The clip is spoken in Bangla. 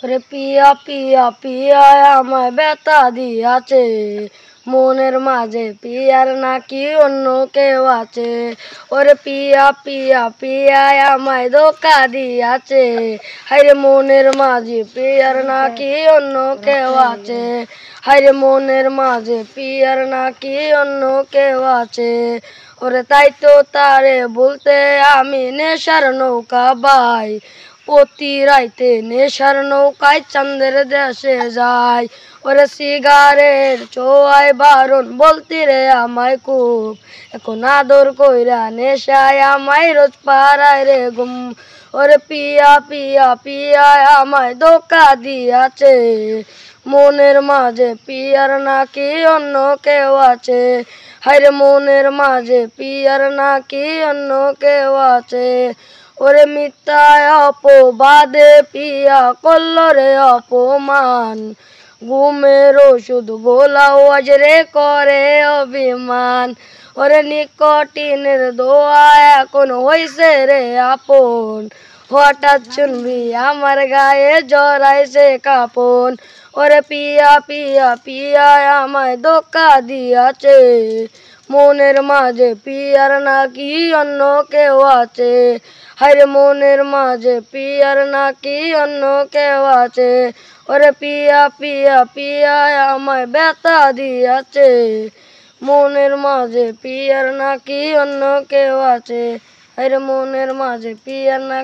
ওরে পিয়া পিয়া পিয়া আমায় ব্যথা দিয়াছে, মনের মাঝে পিয়ার নাকি অন্য কেউ আছে। ওরে পিয়া পিয়া পিয়া আমায় ধোকা দিয়াছে, হায়রে মনের মাঝে পিয়ার নাকি অন্য কেউ আছে। হায়রে মনের মাঝে পিয়ার নাকি অন্য কেউ আছে। ওরে তাই তো তারে বলতে আমি নেশার নৌকা বাই, প্রতি রাইতে নেশার নৌকায় চাঁদের দেশে যায়। ওরে সিগারেট চোয়াই বারণ বলতি রে আমায় খুব, এখন আদর কইরা নেশায় আমায় রোজ পাড়ায় রে ঘুম। ওরে পিয়া পিয়া পিয়া আমায় ধোকা দিয়াছে, মনের মাঝে পিয়ার নাকি অন্য কেউ আছে। হায়রে মনের মাঝে পিয়ার নাকি অন্য কেউ আছে। ওরে মিথ্যায় অপবাদে পিয়া করল রে অপমান, ঘুমের ওষুধ গোলাও আজ রে করে অভিমান। ওরে নিকটিনের দোয়া এখন হইছে রে আপন, হঠাৎ শুনবি আমার গায়ে জড়াইছে কাপন। ওরে পিয়া পিয়া পিয়া আমায় ধোকা দিয়াছে, মনের মাঝে পিয়ার নাকি অন্য কেউ আছে। হায়রে মনের মাঝে পিয়ার নাকি অন্য কেউ আছে। ওরে পিয়া পিয়া পিয়া আমায় ব্যথা দিয়াছে, মনের মাঝে পিয়ার নাকি অন্য কেউ আছে। হায়রে মনের মাঝে পিয়ার নাকি